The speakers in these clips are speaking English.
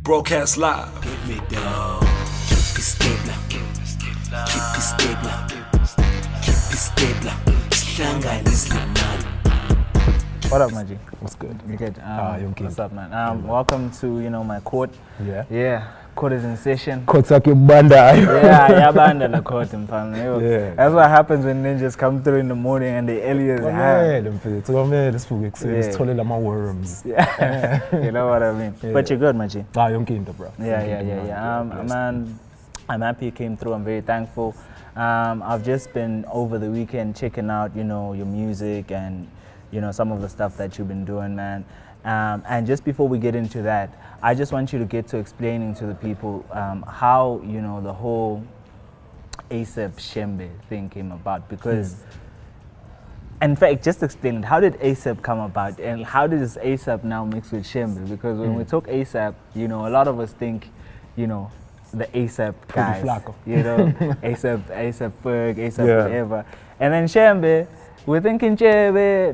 Broadcast live. Give me down. Keep it stable. Keep it stable. Keep it stable. Shlanga is the man. What up, Maji? What's good? You good? You're what's up, man? Welcome to my court. Yeah. Court is in session. Court's like your banda. Yeah, banda the court in Yeah. That's what happens when ninjas come through in the morning and the aliens This fool it's totally like my worms. Yeah. You know what I mean? Yeah. But you're good, Maji. You're kinda, bro. Man, I'm happy you came through. I'm very thankful. I've just been over the weekend checking out, your music and some of the stuff that you've been doing, man. And just before we get into that, I just want you to get to explaining to the people how the whole ASAP Shembe thing came about, because in fact, just explain it. How did ASAP come about, and how did ASAP now mix with Shembe? Because when we talk ASAP, a lot of us think, the ASAP guys, ASAP Ferg, ASAP whatever, and then Shembe. We're thinking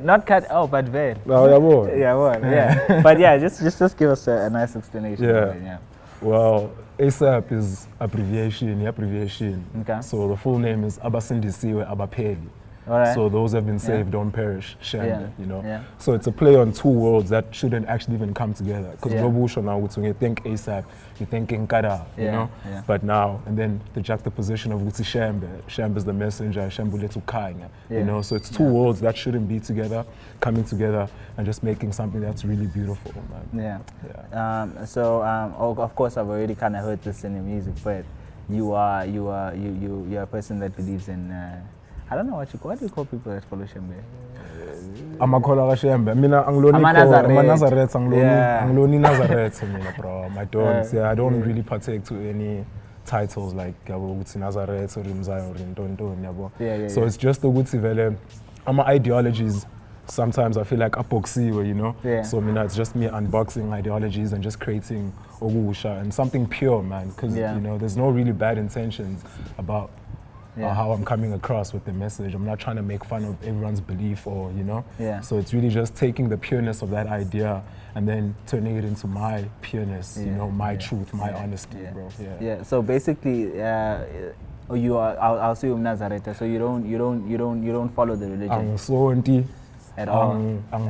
not cut out, but very. Oh, yeah. But yeah, just give us a nice explanation. Yeah. Well, ASAP is abbreviation. Okay. So the full name is Abasindisiwe Abapheli. Alright. So those have been saved don't perish, Shembe, Yeah. So it's a play on two worlds that shouldn't actually even come together. Because Yeah. now, when you think ASAP, you think Nkada, you know? Yeah. But now, and then the juxtaposition of Uti Shembe. Shembe is the messenger, Shembe Letu Kanya, So it's two worlds that shouldn't be together, coming together and just making something that's really beautiful, man. Of course, I've already kind of heard this in the music, but you're a person that believes in. I don't know what do you call people that follow Shembe? Amakhola Shembe. Mina angiloni Nazareth angiloni Nazareth mina, bro. I don't really partake to any titles like Nazareth or Rimzai or Rinton. So it's just the ukuthi vele ama ideologies. Sometimes I feel like apoxiwe, Yeah. So it's just me unboxing ideologies and just creating ogusha and something pure, man. Because there's no really bad intentions about how I'm coming across with the message. I'm not trying to make fun of everyone's belief or, So it's really just taking the pureness of that idea and then turning it into my pureness, my truth, my honesty, bro. Yeah. So basically, you are. I'll say Nazareth. So you don't follow the religion. Ang at all. Ang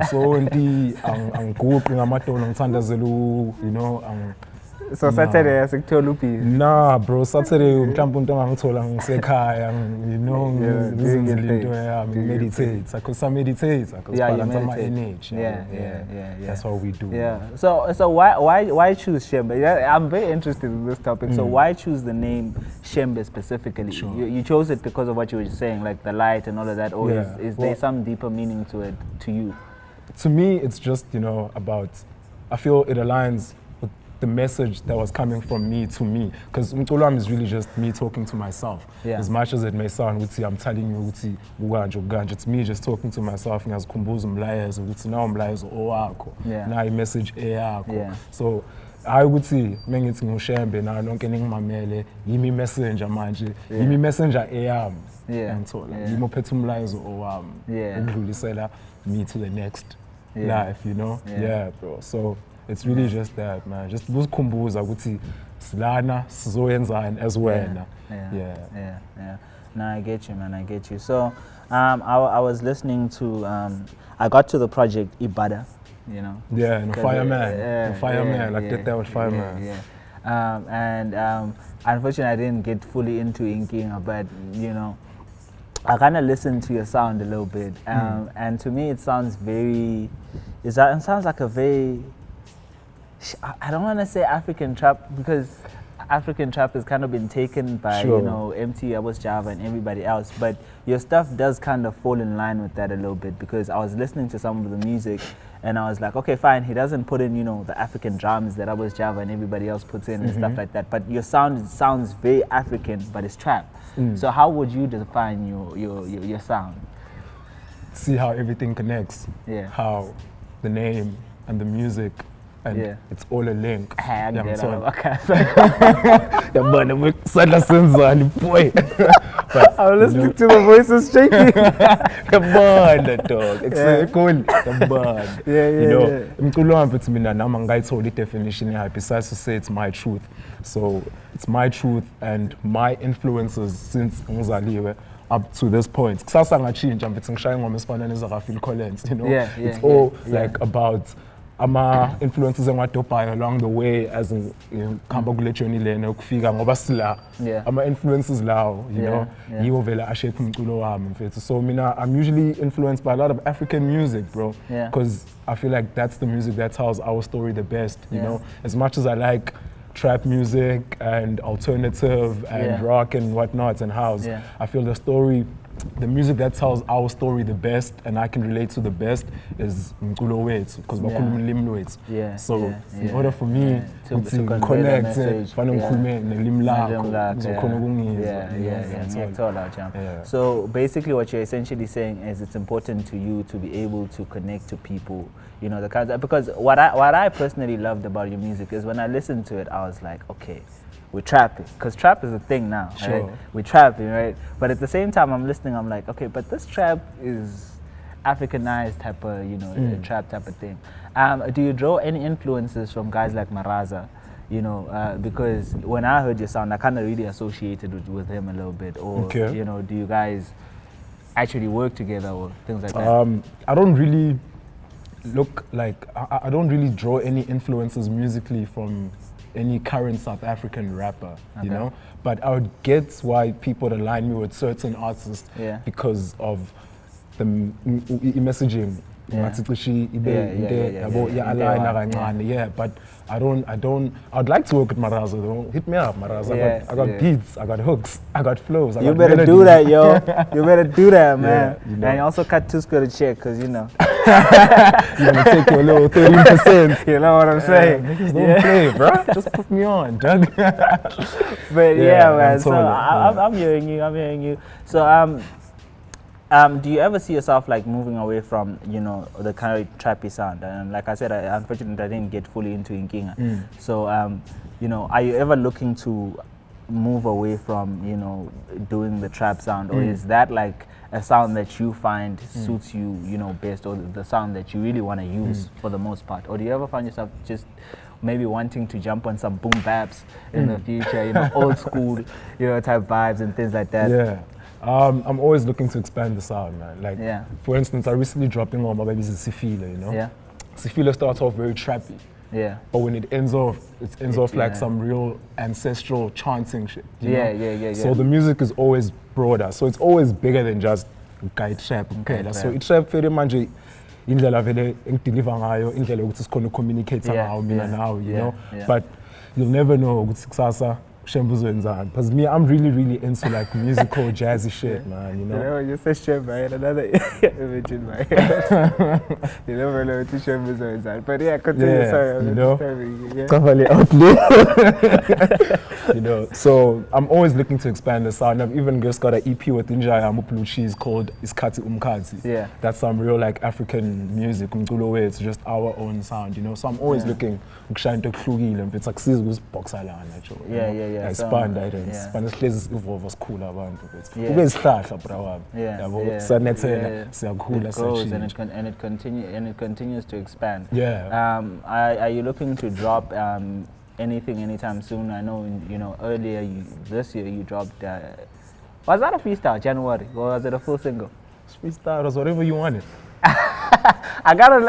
guphi ngamadolo ngithandazelu, So Saturday asikuthola uphi? Nah, bro, Saturday mhlawumbe umuntu angangithola ngisekhaya, meditate. Because I meditate, because balance my energy. That's what we do. Yeah. So why choose Shembe? I'm very interested in this topic. So why choose the name Shembe specifically? Sure. You chose it because of what you were saying, like the light and all of that, or is there some deeper meaning to it to you? To me, it's just about. I feel it aligns the message that was coming from me to me, because Umtolam is really just me talking to myself. As much as it may sound, I'm telling you, it's me just talking to myself. Now message. So I would say, mengithi nguShembe na lonke ningimamele yimi messenger manje, yimi messenger eyami. Yimi ophethe umlayezo owami ukudlulisela me to the next life, bro. So it's really just that, man. Just ukuzikhumbuza ukuthi silana sizoyenzani as wena. Yeah. No, I get you, man. I get you. So, I was listening to. I got to the project Ibada, Yeah, and Fireman. Like did that with Fireman. And unfortunately, I didn't get fully into Inking, but I kind of listened to your sound a little bit, and to me, it sounds very. It sounds like a very. I don't want to say African trap, because African trap has kind of been taken by MT, Abos Java and everybody else, but your stuff does kind of fall in line with that a little bit, because I was listening to some of the music and I was like, okay, fine, he doesn't put in the African drums that Abos Java and everybody else puts in and stuff like that, but your sound sounds very African, but it's trap. So how would you define your sound? See how everything connects. How the name and the music and it's all a link. Boy. But I was listening to the voices shaking. Come on, dog. Come on. Yeah. You know, umculo wami mfethu mina nami angayithola i-definition yayo besides to say it's my truth. So it's my truth and my influences since ngizaliwe up to this point. Kusasa ngachinja mfethu ngishaya ingoma esifana nezakaFphil Collins, you know. It's all like about ama-influences engiwadobhayo along the way as ngihamba kule journey lena ukufika ngoba sila ama-influences lawo, you know, yiwo vele ashape umculo wami mfethu. So mina, I'm usually influenced by a lot of African music, bro, because I feel like that's the music that tells our story the best, you know. As much as I like trap music and alternative and rock and whatnot and house, I feel the music that tells our story the best and I can relate to the best is mculo wethu, because bakhuluma ulimi lwethu. So in order for me to connect, fanele ngikhulume nelimi lakho uzokhona ukungizwa. So basically what you're essentially saying is it's important to you to be able to connect to people, you know, the kinds of, because what I personally loved about your music is when I listened to it, I was like, okay, we're trapping, because trap is a thing now, right? We're trapping, right? But at the same time, I'm listening, I'm like, okay, but this trap is Africanized type of, you know, trap type of thing. Do you draw any influences from guys like Maraza? You know, because when I heard your sound, I kind of really associated with him a little bit. Or, you know, do you guys actually work together or things like that? I don't really look like, I don't really draw any influences musically from any current South African rapper, you know, but I would get why people align me with certain artists because of the messaging. But I'd like to work with Maraza though. Hit me up, Maraza. I got beats, I got hooks, I got flows. You better melodies. Do that, yo. You better do that, man. You know. And you also cut Tusko the check, because you know. You're gonna take your little 13%. You know what I'm saying? Niggas don't play, bro. Just put me on, Doug. But man. So I'm hearing you. So do you ever see yourself like moving away from, you know, the kind of trappy sound? And like I said, unfortunately I didn't get fully into Inkinga. So you know, are you ever looking to move away from, you know, doing the trap sound, or is that like a sound that you find suits you, you know, best, or the sound that you really want to use for the most part? Or do you ever find yourself just maybe wanting to jump on some boom baps in the future, you know, old school, you know, type vibes and things like that? I'm always looking to expand the sound, man. Like, for instance, I recently dropped in on my baby's Sifila, you know? Sifila starts off very trappy. But when it ends off like some real ancestral chanting shit. You know? So the music is always broader. So it's always bigger than just guy trap. So it trap very much indlela vele ngideliver ngayo, indlela ukuthi sikhona ucommunicate ngayo mina now, you know? But you'll never know ukuthi kusasa Shembe uzoyenzani. Because me, I'm really into like musical jazzy shit, man, you know? You know, when you say Shembe, I had another image in my head. You never know what Shembe uzoyenzani. But yeah, continue, sorry, I'm you know, so I'm always looking to expand the sound. I've even just got an EP with Injaya Mupuluchis called Iskati Umkati. That's some real like African music, it's just our own sound, you know? So I'm always looking ukushayina into kuhlukile mfethu akusizi ukuzibhoxa lana nje. Expand items. Fanele evolve sikhula abantu bethu. Kube isihlahla bra wami. Yabo sanethela siyakhula sashintsha. And it continues to expand. Are you looking to drop anything anytime soon? I know, you know, earlier this year you dropped was that a freestyle, January, or was it a full single? Freestyle, it was whatever you wanted. I gotta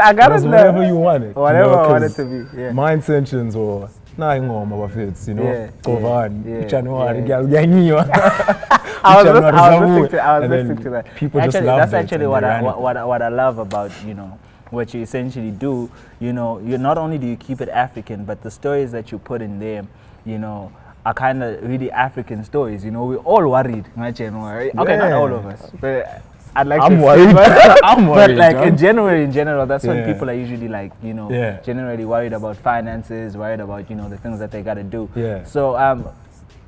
whatever you wanted. Whatever I wanted to be. My intentions were ingoma bafethu, you know, Tovani, January, kuyanyiwa. I was listening to that. People just love that's actually what I love about, you know, what you essentially do. You know, you not only do you keep it African, but the stories that you put in there, you know, are kind of really African stories. You know, we're all worried, January. Okay, not all of us, but I'd like I'm worried. I'm worried. But like in general, that's when people are usually like, you know, generally worried about finances, worried about, you know, the things that they got to do. So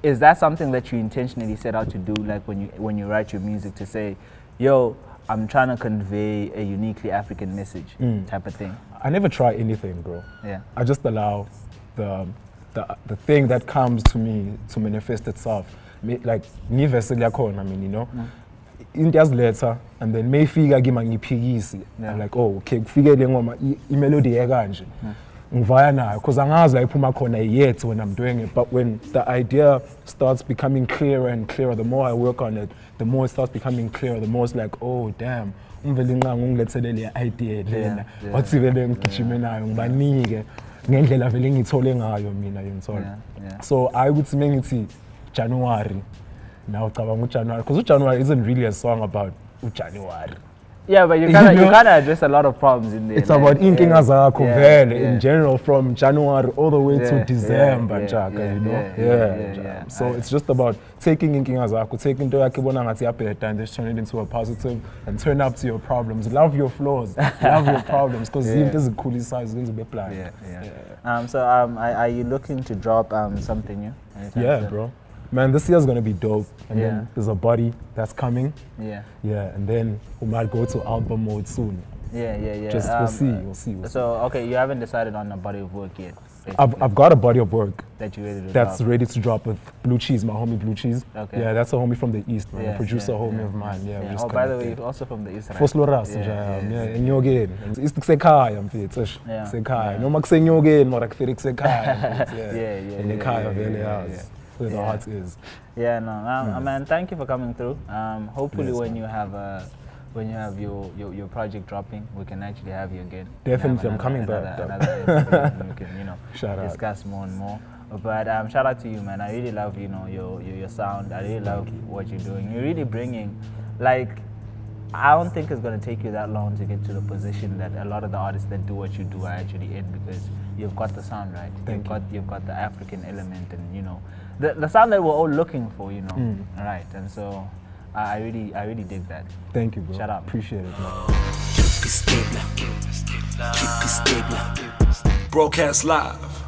is that something that you intentionally set out to do, like when you write your music, to say, yo, I'm trying to convey a uniquely African message type of thing? I never try anything, bro. I just allow the thing that comes to me to manifest itself. like ngivese yakhona I mean, you know. Into yaziletha and then mayfika kimi ngiphikisi. I'm like, oh, okay, kufike le ngoma imelody ekanje. Ngivaya nayo because angazi la iphuma khona yet when I'm doing it, but when the idea starts becoming clearer and clearer, the more I work on it, the more it starts becoming clearer, the more it's like, oh damn, umvele nqa ngilethele le idea lena wathi vele ngigijime nayo ngibanike ngendlela vele ngithole ngayo mina yengithola. So I would say mengithi January now cabanga uJanuary because uJanuary isn't really a song about uJanuary. Yeah, but you kind of address a lot of problems in there. It's like, about inkinga zakho vele in general from January all the way to December, you know. So it's just about taking inkinga zakho, taking into yakho ibona ngathi yabheda and just turn it into a positive and turn up to your problems. Love your flaws, love your problems because izinto ezikhulisayo zenza ube blind. So are you looking to drop something new? Yeah, bro. Man, this year's gonna be dope, and then there's a body that's coming. Yeah, and then we might go to album mode soon. Just we'll see. So okay, you haven't decided on a body of work yet. I've got a body of work that you ready to that's drop. ready to drop with Blue Cheese, my homie Blue Cheese. Okay. Yeah, that's a homie from the East, man. A producer homie of mine. Yeah. Oh, by the way, you're also from the East, right? Fosloras, in Yogen. It's Sekai, I'm fit. Sekai. No max in Yogen, more like Felix Sekai. In the Kai of LA's. Where the heart is. Man, thank you for coming through. Hopefully when you have your project dropping, we can actually have you again. Definitely, I'm coming back. And we can, shout discuss out. more and more. But shout out to you, man. I really love, your sound. I really love what you're doing. You're really bringing, like, I don't think it's going to take you that long to get to the position that a lot of the artists that do what you do are actually in, because you've got the sound right. You've got the African element, and the sound that we're all looking for, right? And so I really dig that. Thank you, bro. Shout out. Appreciate it, man. Keep it stable. Broadcast live.